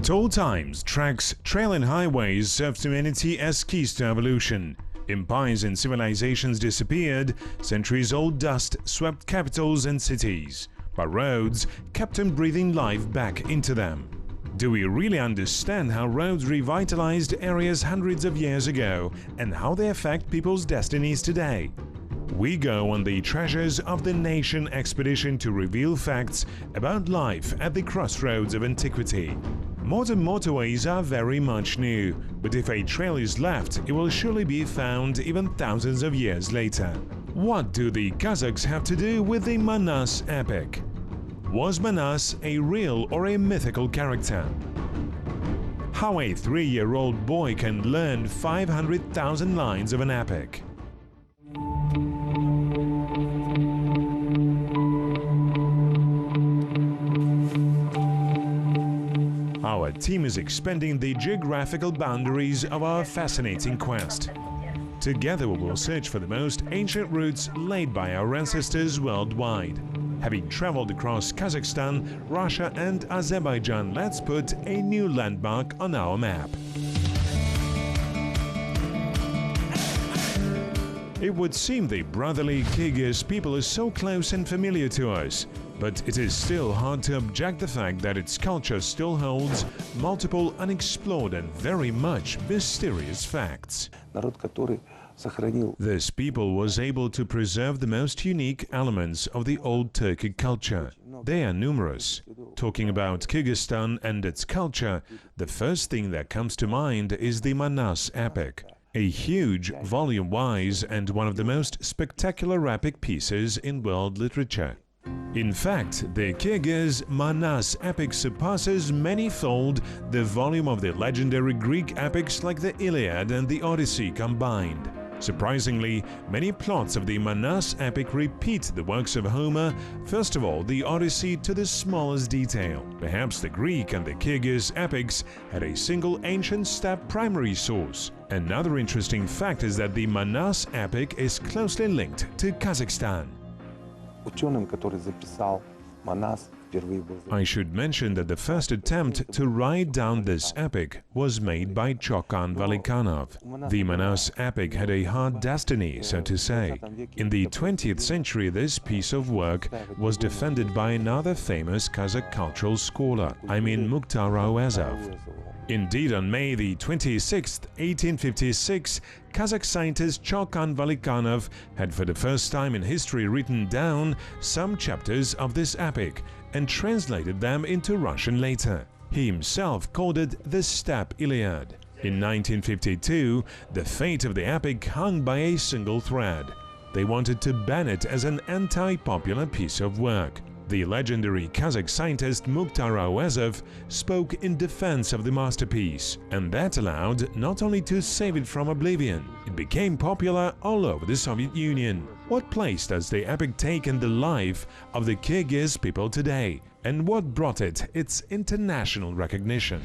At all times, tracks, trail and highways served humanity as keys to evolution. Empires and civilizations disappeared, centuries-old dust swept capitals and cities, but roads kept on breathing life back into them. Do we really understand how roads revitalized areas hundreds of years ago and how they affect people's destinies today? We go on the Treasures of the Nation expedition to reveal facts about life at the crossroads of antiquity. Modern motorways are very much new, but if a trail is left, it will surely be found even thousands of years later. What do the Kazakhs have to do with the Manas epic? Was Manas a real or a mythical character? How a 3-year-old boy can learn 500,000 lines of an epic. Our team is expanding the geographical boundaries of our fascinating quest. Together we will search for the most ancient routes laid by our ancestors worldwide. Having traveled across Kazakhstan, Russia and Azerbaijan, let's put a new landmark on our map. It would seem the brotherly Kyrgyz people is so close and familiar to us, but it is still hard to object the fact that its culture still holds multiple unexplored and very much mysterious facts. This people was able to preserve the most unique elements of the old Turkic culture. They are numerous. Talking about Kyrgyzstan and its culture, the first thing that comes to mind is the Manas epic. A huge, volume-wise, and one of the most spectacular epic pieces in world literature. In fact, the Kyrgyz Manas epic surpasses many-fold the volume of the legendary Greek epics like the Iliad and the Odyssey combined. Surprisingly, many plots of the Manas epic repeat the works of Homer, first of all the Odyssey to the smallest detail. Perhaps the Greek and the Kyrgyz epics had a single ancient steppe primary source. Another interesting fact is that the Manas epic is closely linked to Kazakhstan. I should mention that the first attempt to write down this epic was made by Chokan Valikanov. The Manas epic had a hard destiny, so to say. In the 20th century, this piece of work was defended by another famous Kazakh cultural scholar, Mukhtar Awazov. Indeed, on May the 26th, 1856, Kazakh scientist Chokan Valikanov had for the first time in history written down some chapters of this epic and translated them into Russian later. He himself called it the Steppe Iliad. In 1952, the fate of the epic hung by a single thread. They wanted to ban it as an anti-popular piece of work. The legendary Kazakh scientist Mukhtar Awazov spoke in defense of the masterpiece, and that allowed not only to save it from oblivion, it became popular all over the Soviet Union. What place does the epic take in the life of the Kyrgyz people today, and what brought it its international recognition?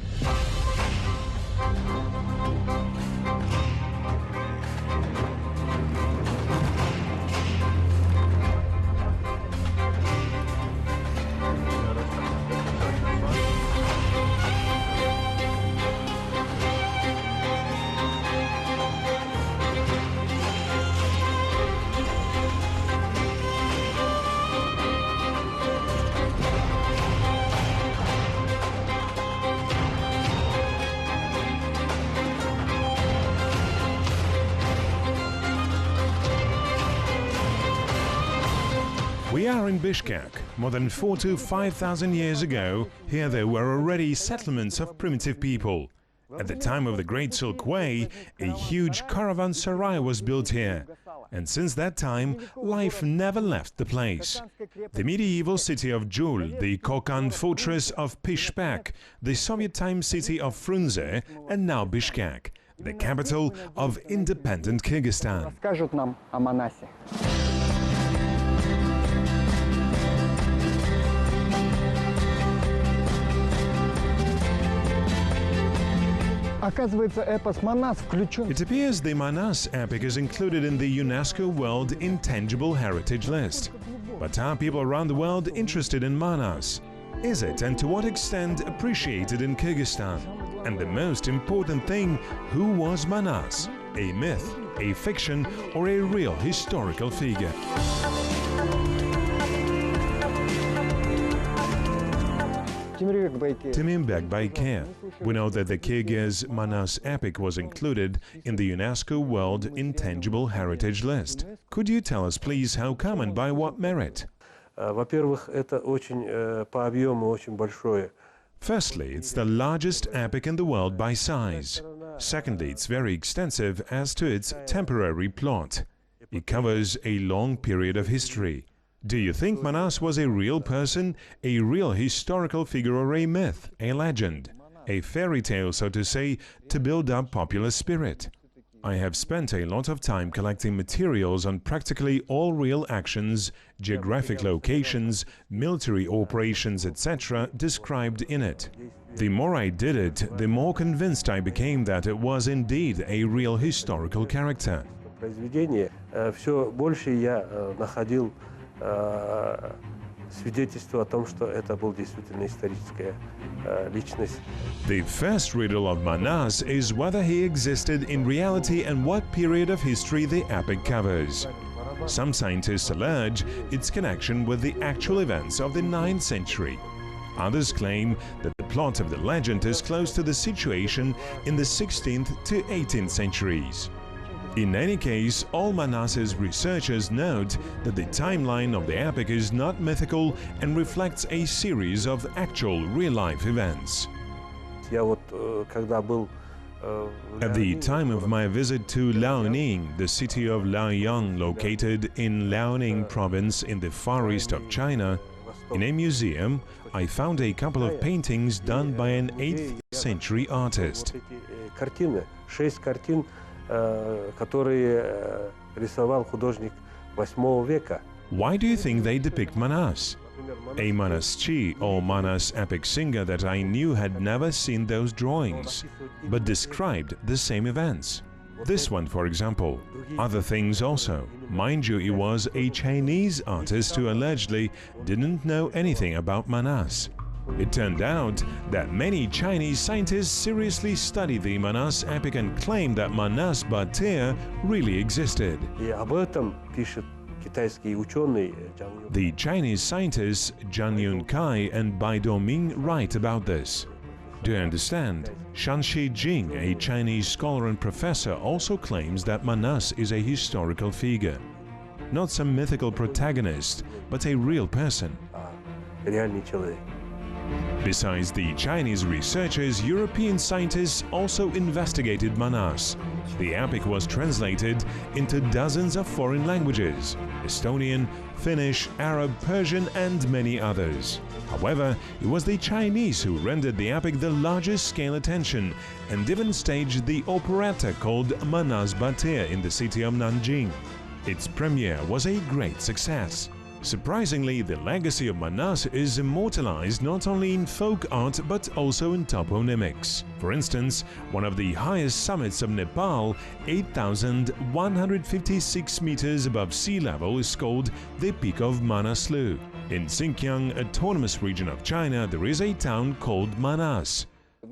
We are in Bishkek. More than 4,000 to 5,000 years ago, here there were already settlements of primitive people. At the time of the Great Silk Way, a huge caravanserai was built here, and since that time, life never left the place. The medieval city of Joly, the Kokand fortress of Pishpek, the Soviet-time city of Frunze, and now Bishkek, the capital of independent Kyrgyzstan. It appears the Manas epic is included in the UNESCO World Intangible Heritage List. But are people around the world interested in Manas? Is it, and to what extent, appreciated in Kyrgyzstan? And the most important thing, who was Manas? A myth, a fiction, or a real historical figure? Timimbek Baykir. We know that the Kyrgyz Manas epic was included in the UNESCO World Intangible Heritage List. Could you tell us, please, how come and by what merit? Firstly, it's the largest epic in the world by size. Secondly, it's very extensive as to its temporary plot. It covers a long period of history. Do you think Manas was a real person, a real historical figure, or a myth, a legend, a fairy tale, so to say, to build up popular spirit? I have spent a lot of time collecting materials on practically all real actions, geographic locations, military operations, etc. described in it. The more I did it, the more convinced I became that it was indeed a real historical character. The first riddle of Manas is whether he existed in reality and what period of history the epic covers. Some scientists allege its connection with the actual events of the 9th century. Others claim that the plot of the legend is close to the situation in the 16th to 18th centuries. In any case, all Manas's researchers note that the timeline of the epic is not mythical and reflects a series of actual real-life events. At the time of my visit to Liaoning, the city of Liaoyang, located in Liaoning province in the far east of China, in a museum, I found a couple of paintings done by an 8th century artist. Why do you think they depict Manas? A Manaschi or Manas epic singer that I knew had never seen those drawings, but described the same events. This one, for example. Other things also. Mind you, he was a Chinese artist who allegedly didn't know anything about Manas. It turned out that many Chinese scientists seriously studied the Manas epic and claimed that Manas Batyr really existed. The Chinese scientists Zhang Yunkai and Bai Doming write about this. Do you understand? Shan Shijing, a Chinese scholar and professor, also claims that Manas is a historical figure. Not some mythical protagonist, but a real person. Besides the Chinese researchers, European scientists also investigated Manas. The epic was translated into dozens of foreign languages: Estonian, Finnish, Arab, Persian, and many others. However, it was the Chinese who rendered the epic the largest scale attention and even staged the operetta called Manas Batyr in the city of Nanjing. Its premiere was a great success. Surprisingly, the legacy of Manas is immortalized not only in folk art but also in toponymics. For instance, one of the highest summits of Nepal, 8,156 meters above sea level, is called the Peak of Manaslu. In Xinjiang, autonomous region of China, there is a town called Manas.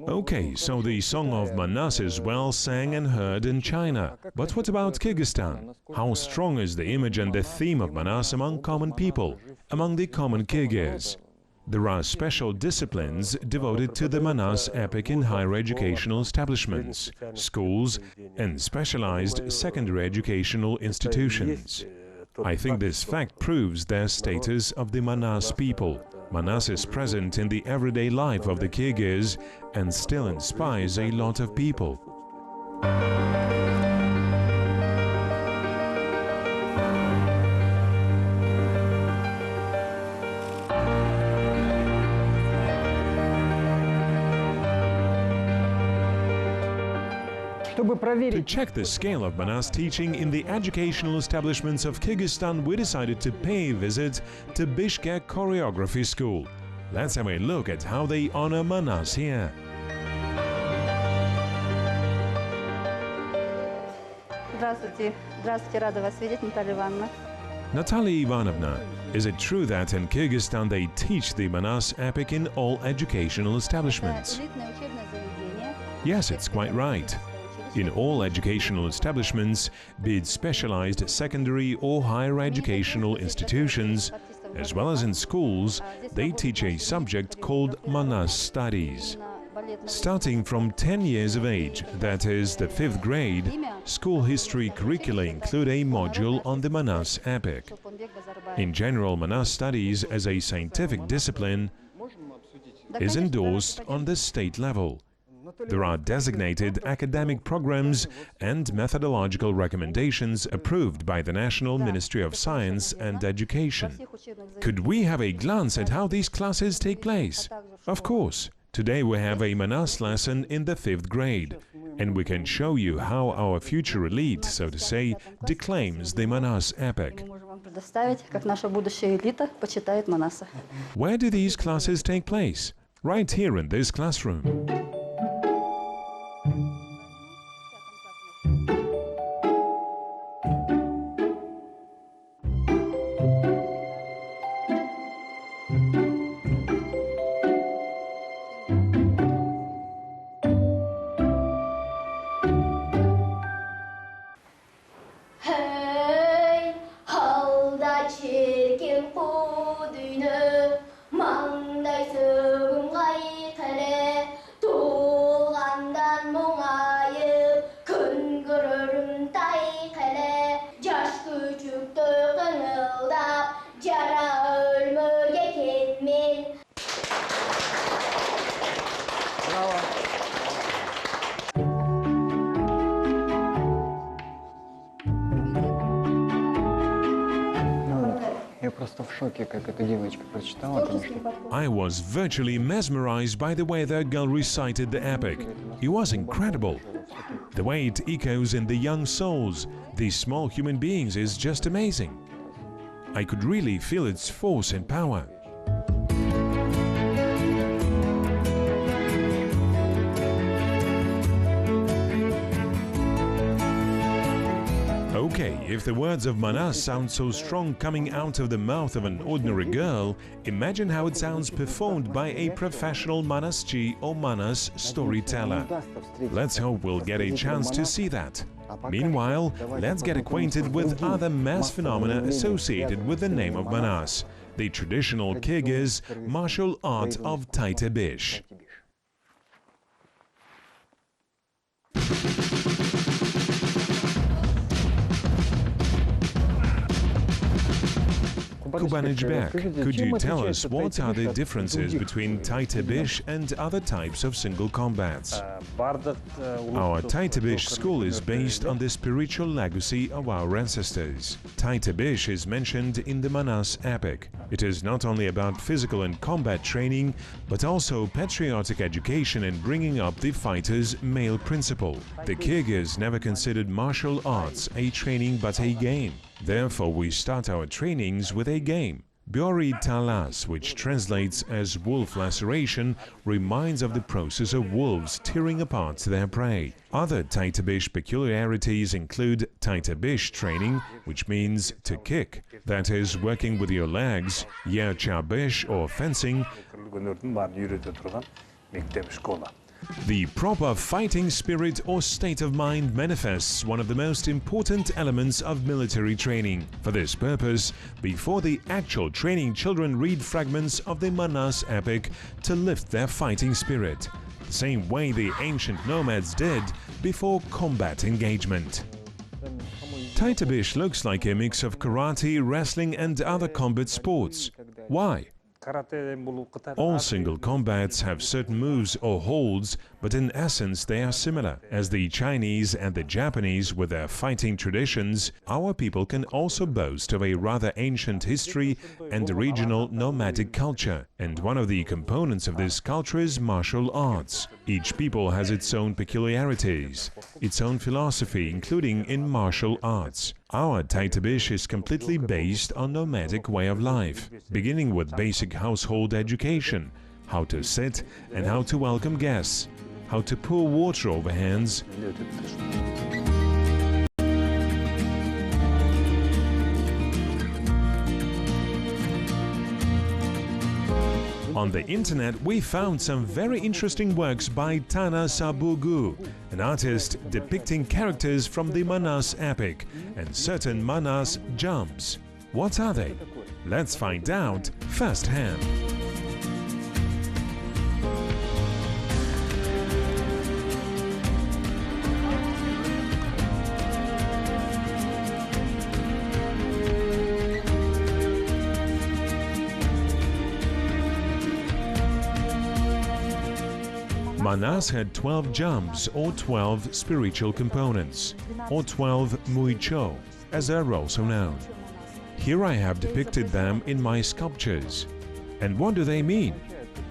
Okay, so the song of Manas is well sang and heard in China. But what about Kyrgyzstan? How strong is the image and the theme of Manas among common people, among the common Kyrgyz? There are special disciplines devoted to the Manas epic in higher educational establishments, schools, and specialized secondary educational institutions. I think this fact proves their status of the Manas people. Manas is present in the everyday life of the Kyrgyz and still inspires a lot of people. To check the scale of Manas teaching in the educational establishments of Kyrgyzstan, we decided to pay a visit to Bishkek Choreography School. Let's have a look at how they honor Manas here. Здравствуйте. Здравствуйте, рада вас видеть, Наталья Ивановна. Natalia Ivanovna, is it true that in Kyrgyzstan they teach the Manas epic in all educational establishments? Yes, it's quite right. In all educational establishments, be it specialized secondary or higher educational institutions, as well as in schools, they teach a subject called Manas studies. Starting from 10 years of age, that is the 5th grade, school history curricula include a module on the Manas epic. In general, Manas studies as a scientific discipline is endorsed on the state level. There are designated academic programs and methodological recommendations approved by the National Ministry of Science and Education. Could we have a glance at how these classes take place? Of course. Today we have a Manas lesson in the 5th grade, and we can show you how our future elite, so to say, declaims the Manas epic. Where do these classes take place? Right here in this classroom. I was virtually mesmerized by the way that girl recited the epic. It was incredible. The way it echoes in the young souls, these small human beings, is just amazing. I could really feel its force and power. Okay, if the words of Manas sound so strong coming out of the mouth of an ordinary girl, imagine how it sounds performed by a professional Manaschi or Manas storyteller. Let's hope we'll get a chance to see that. Meanwhile, let's get acquainted with other mass phenomena associated with the name of Manas, the traditional Kyrgyz martial art of Taitebish. Jibek, could you tell us what are the differences between Taitebish and other types of single combats? Our Taitebish school is based on the spiritual legacy of our ancestors. Taitebish is mentioned in the Manas epic. It is not only about physical and combat training, but also patriotic education and bringing up the fighter's male principle. The Kyrgyz never considered martial arts a training but a game. Therefore, we start our trainings with a game. Bori Talas, which translates as wolf laceration, reminds of the process of wolves tearing apart their prey. Other Taitebish peculiarities include Taitebish training, which means to kick, that is, working with your legs, Yerchabish or fencing. The proper fighting spirit or state of mind manifests one of the most important elements of military training. For this purpose, before the actual training, children read fragments of the Manas epic to lift their fighting spirit, the same way the ancient nomads did before combat engagement. Taitebish looks like a mix of karate, wrestling and other combat sports. Why? All single combats have certain moves or holds, but in essence they are similar. As the Chinese and the Japanese with their fighting traditions, our people can also boast of a rather ancient history and regional nomadic culture. And one of the components of this culture is martial arts. Each people has its own peculiarities, its own philosophy, including in martial arts. Our Taitebish is completely based on nomadic way of life, beginning with basic household education, how to sit and how to welcome guests, how to pour water over hands, On the internet, we found some very interesting works by Tana Sabugu, an artist depicting characters from the Manas epic and certain Manas jumps. What are they? Let's find out firsthand. Manas had 12 jumps or 12 spiritual components, or 12 muicho, as they are also known. Here I have depicted them in my sculptures. And what do they mean?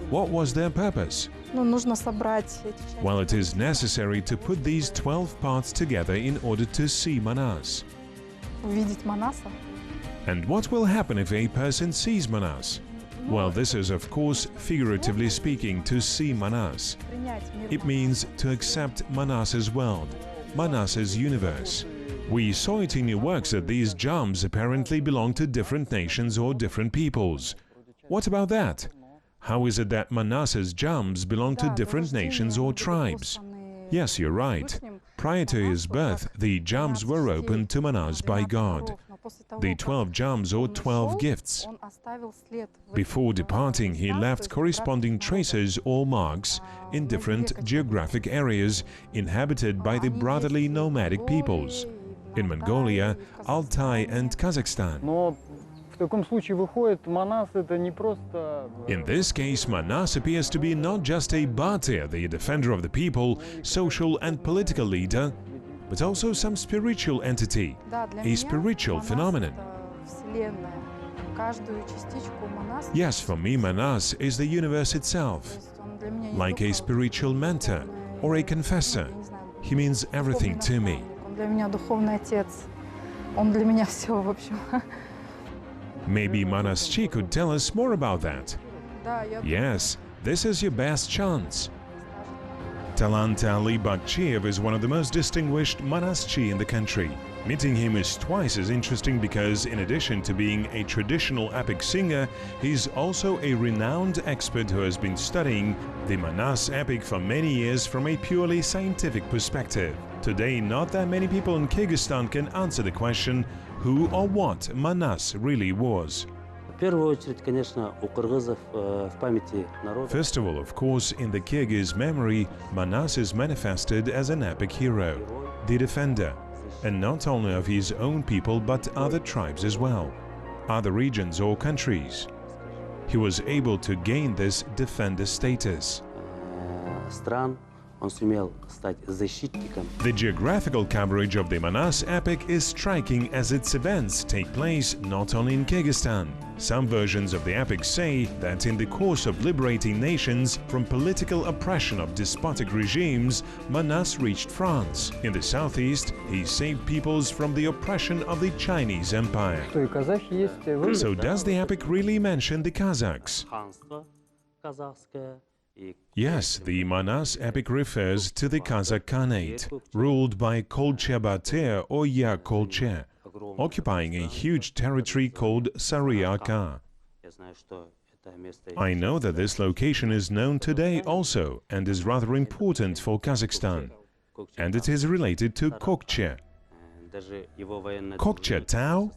What was their purpose? Well, it is necessary to put these 12 parts together in order to see Manas. And what will happen if a person sees Manas? Well, this is, of course, figuratively speaking, to see Manas. It means to accept Manas's world, Manas's universe. We saw it in your works that these jumps apparently belong to different nations or different peoples. What about that? How is it that Manas's jumps belong to different nations or tribes? Yes, you're right. Prior to his birth, the jumps were opened to Manas by God. The 12 jumps or 12 gifts. Before departing, he left corresponding traces or marks in different geographic areas inhabited by the brotherly nomadic peoples in Mongolia, Altai and Kazakhstan. In this case, Manas appears to be not just a Bhatir, the defender of the people, social and political leader, but also some spiritual entity, a spiritual phenomenon. Yes, for me, Manas is the universe itself, like a spiritual mentor or a confessor. He means everything to me. Maybe Manas-chi could tell us more about that. Yes, this is your best chance. Talant Ali Bakchiev is one of the most distinguished Manas-chi in the country. Meeting him is twice as interesting because, in addition to being a traditional epic singer, he's also a renowned expert who has been studying the Manas epic for many years from a purely scientific perspective. Today, not that many people in Kyrgyzstan can answer the question who or what Manas really was. First of all, of course, in the Kyrgyz memory, Manas is manifested as an epic hero, the defender, and not only of his own people but other tribes as well, other regions or countries. He was able to gain this defender status. The geographical coverage of the Manas epic is striking as its events take place not only in Kyrgyzstan. Some versions of the epic say that in the course of liberating nations from political oppression of despotic regimes, Manas reached France. In the southeast, he saved peoples from the oppression of the Chinese Empire. So does the epic really mention the Kazakhs? Yes, the Manas epic refers to the Kazakh Khanate, ruled by Kolche Batyr or Ya Kolche, occupying a huge territory called Sariaka. I know that this location is known today also and is rather important for Kazakhstan, and it is related to Kokche. Kokche Tao?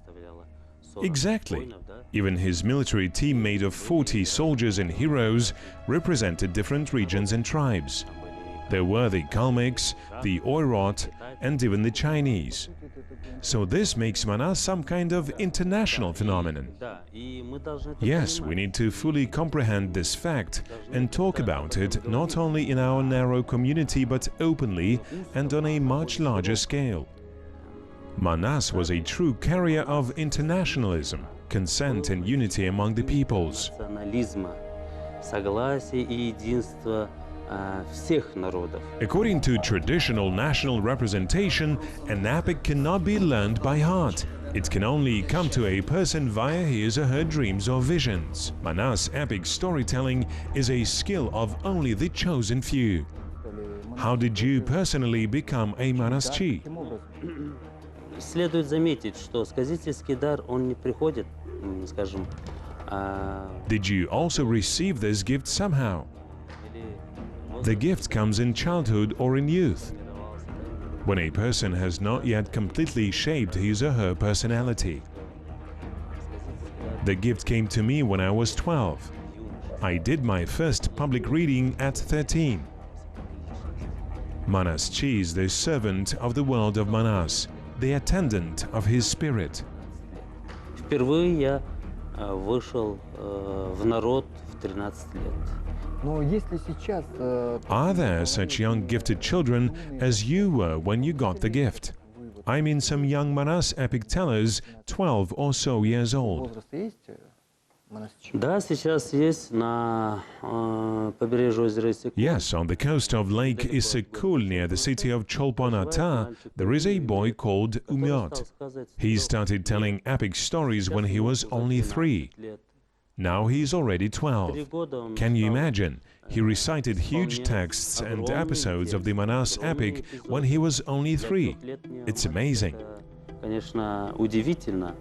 Exactly. Even his military team made of 40 soldiers and heroes represented different regions and tribes. There were the Kalmyks, the Oirot, and even the Chinese. So this makes Manas some kind of international phenomenon. Yes, we need to fully comprehend this fact and talk about it not only in our narrow community but openly and on a much larger scale. Manas was a true carrier of internationalism, consent and unity among the peoples. According to traditional national representation, an epic cannot be learned by heart. It can only come to a person via his or her dreams or visions. Manas epic storytelling is a skill of only the chosen few. How did you personally become a Manas-chi? Следует заметить, что сказительский дар, он не приходит, скажем, Did you also receive this gift somehow? The gift comes in childhood or in youth, when a person has not yet completely shaped his or her personality. The gift came to me when I was 12. I did my first public reading at 13. Manaschi is the servant of the world of Manas, the attendant of his spirit. Впервые я вышел в народ в 13 лет. Are there such young gifted children as you were when you got the gift? I mean some young Manas epic tellers, 12 or so years old. Да, сейчас есть на побережье озера Иссык-Куль. Yes, on the coast of Lake Isyk-Kul near the city of Cholpon-Ata, there is a boy called Umyot. He started telling epic stories when he was only 3. Now he is already 12. Can you imagine? He recited huge texts and episodes of the Manas epic when he was only 3. It's amazing. Конечно, удивительно.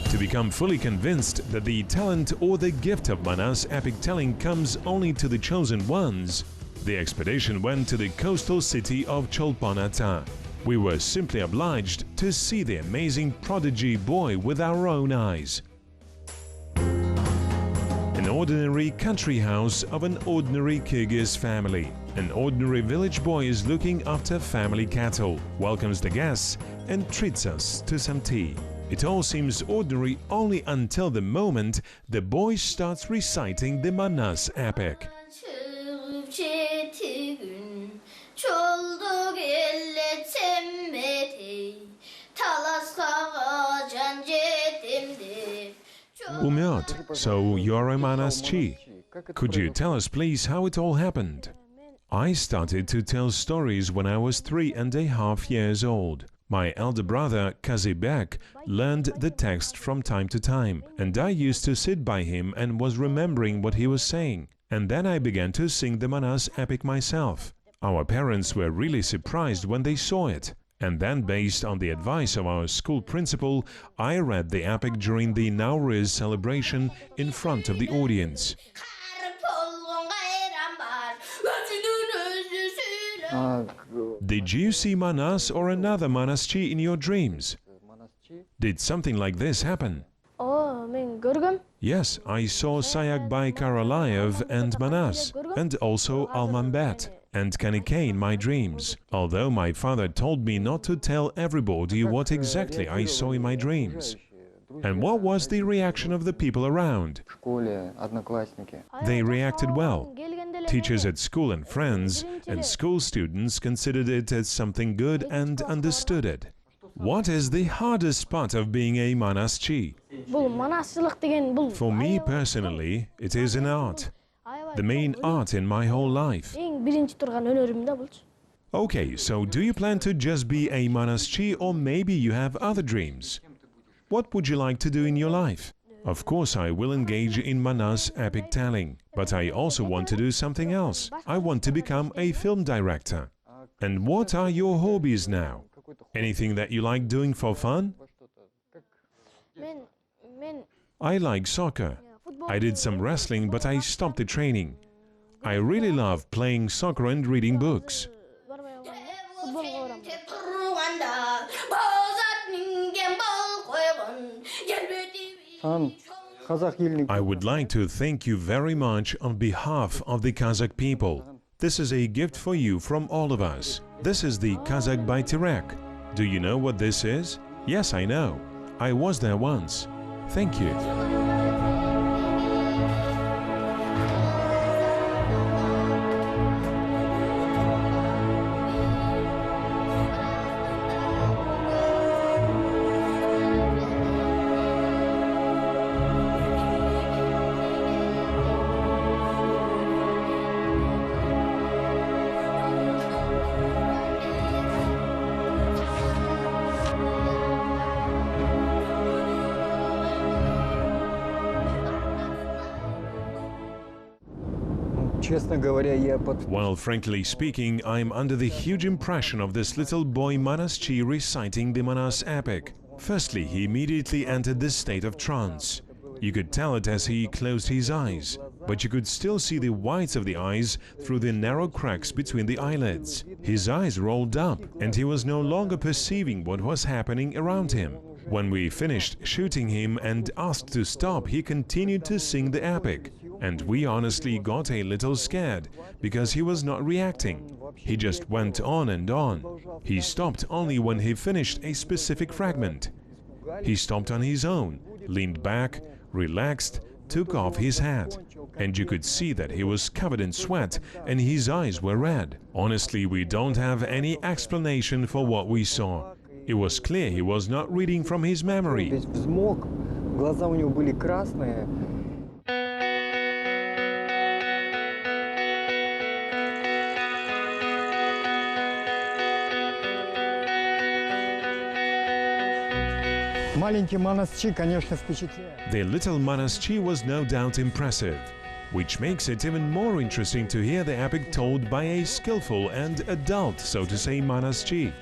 To become fully convinced that the talent or the gift of Manas epic telling comes only to the chosen ones, the expedition went to the coastal city of Cholpon-Ata. We were simply obliged to see the amazing prodigy boy with our own eyes. An ordinary country house of an ordinary Kyrgyz family. An ordinary village boy is looking after family cattle, welcomes the guests, and treats us to some tea. It all seems ordinary only until the moment the boy starts reciting the Manas epic. Umyot, so you're a Manaschi. Could you tell us please how it all happened? I started to tell stories when I was 3.5 years old. My elder brother, Jibek, learned the text from time to time, and I used to sit by him and was remembering what he was saying. And then I began to sing the Manas epic myself. Our parents were really surprised when they saw it. And then, based on the advice of our school principal, I read the epic during the Nowruz celebration in front of the audience. Did you see Manas or another Manaschi in your dreams? Did something like this happen? Yes, I saw Sayakbay Karalayev and Manas, and also Almanbet and Kanike in my dreams, although my father told me not to tell everybody what exactly I saw in my dreams. And what was the reaction of the people around? They reacted well. Teachers at school and friends and school students considered it as something good and understood it. What is the hardest part of being a Manaschi? For me personally, it is an art. The main art in my whole life. Okay, so do you plan to just be a Manaschi or maybe you have other dreams? What would you like to do in your life? Of course, I will engage in Manas epic telling, but I also want to do something else. I want to become a film director. And what are your hobbies now? Anything that you like doing for fun? I like soccer. I did some wrestling, but I stopped the training. I really love playing soccer and reading books. I would like to thank you very much on behalf of the Kazakh people. This is a gift for you from all of us. This is the Kazakh Aty. Do you know what this is? Yes, I know. I was there once. Thank you. Well, frankly speaking, I'm under the huge impression of this little boy Manaschi reciting the Manas epic. Firstly, he immediately entered this state of trance. You could tell it as he closed his eyes, but you could still see the whites of the eyes through the narrow cracks between the eyelids. His eyes rolled up, and he was no longer perceiving what was happening around him. When we finished shooting him and asked to stop, he continued to sing the epic, and we honestly got a little scared, because he was not reacting. He just went on and on. He stopped only when he finished a specific fragment. He stopped on his own, leaned back, relaxed, took off his hat, and you could see that he was covered in sweat and his eyes were red. Honestly, we don't have any explanation for what we saw. It was clear he was not reading from his memory. Глаза у него были красные. Маленький монастырь, конечно, впечатляет. The little monastырь was no doubt impressive, which makes it even more interesting to hear the epic told by a skillful and adult, so to say, monastырь.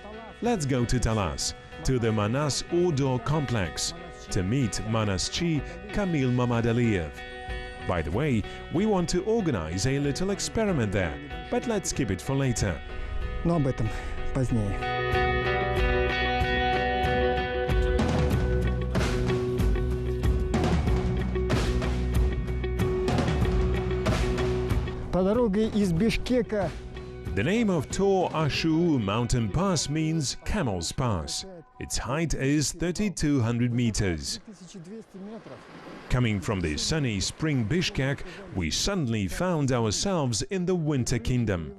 Let's go to Talas, to the Manas Ordo complex, to meet monastырь Kamil Mammadaliyev. By the way, we want to organize a little experiment there, but let's keep it for later. Но об этом позднее. По дороге из Бишкека. The name of Tor Ashu mountain pass means Camel's Pass. Its height is 3,200 meters. Coming from the sunny spring Bishkek, we suddenly found ourselves in the winter kingdom.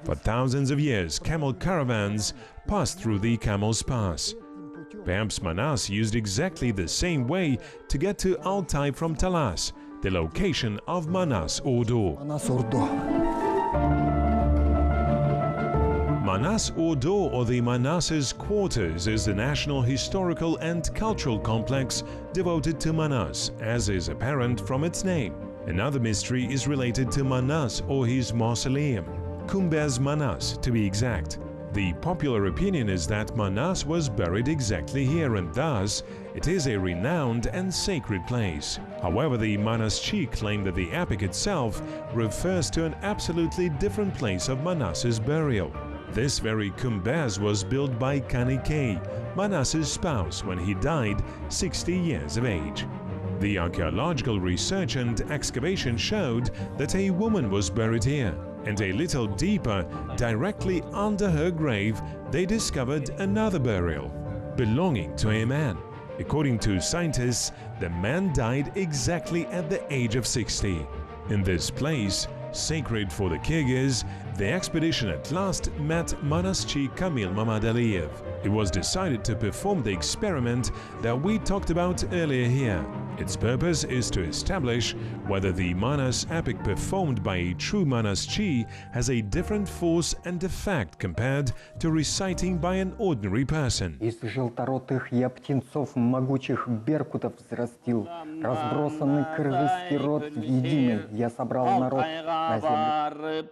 For thousands of years, camel caravans passed through the Camel's Pass. Perhaps Manas used exactly the same way to get to Altai from Talas, the location of Manas Ordo. Manas Ordo, or the Manas's Quarters, is the national historical and cultural complex devoted to Manas, as is apparent from its name. Another mystery is related to Manas or his mausoleum, Kumbez Manas to be exact. The popular opinion is that Manas was buried exactly here, and thus it is a renowned and sacred place. However, the monastырь claim that the epic itself refers to an absolutely different place of Manas's burial. This very Kumbez was built by Kanike, Manas's spouse, when he died 60 years of age. The archaeological research and excavation showed that a woman was buried here, and a little deeper, directly under her grave, they discovered another burial belonging to a man. According to scientists, the man died exactly at the age of 60. In this place, sacred for the Kyrgyz, the expedition at last met monastырь Kamil Mammadaliyev. It was decided to perform the experiment that we talked about earlier here. Its purpose is to establish whether the Manas epic performed by a true monastырь has a different force and effect compared to reciting by an ordinary person. Из желторотых я птенцов могучих беркутов взрастил, разбросанный кыргызский род единый, я собрал народ на землю.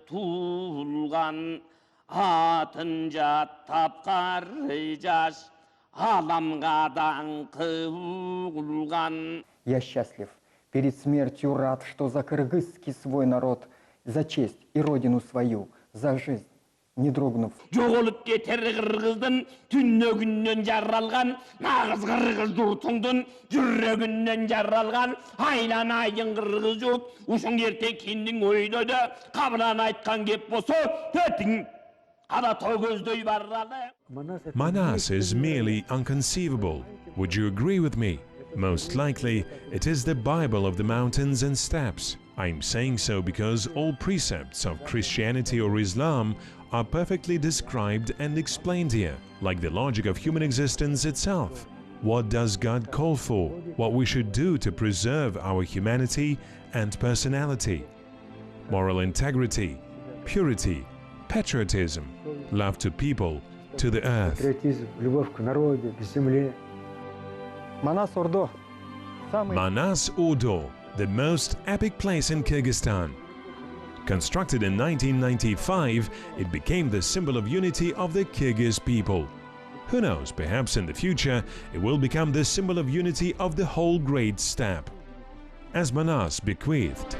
Я счастлив, перед смертью рад, что за кыргызский свой народ, за честь и родину свою, за жизнь, не дрогнув. Жоғылып кетер қырғыздың түннөгіннен жаралған, нағыз қырғыз жұртыңдың жүрегінен жаралған, айланайын қырғыз жұрт, ушың ерте кендің ойдойды, қабылан айтқан кеп болса, төтің ала төгөздей барралы. Manas is merely inconceivable. Would you agree with me? Most likely, it is the Bible of the mountains and steppes. I'm saying so because all precepts of Christianity or Islam are perfectly described and explained here, like the logic of human existence itself. What does God call for? What we should do to preserve our humanity and personality? Moral integrity, purity, patriotism, love to people, to the earth. Manas Ordo. Manas Ordo, the most epic place in Kyrgyzstan. Constructed in 1995, it became the symbol of unity of the Kyrgyz people. Who knows, perhaps in the future it will become the symbol of unity of the whole great steppe. As Manas bequeathed.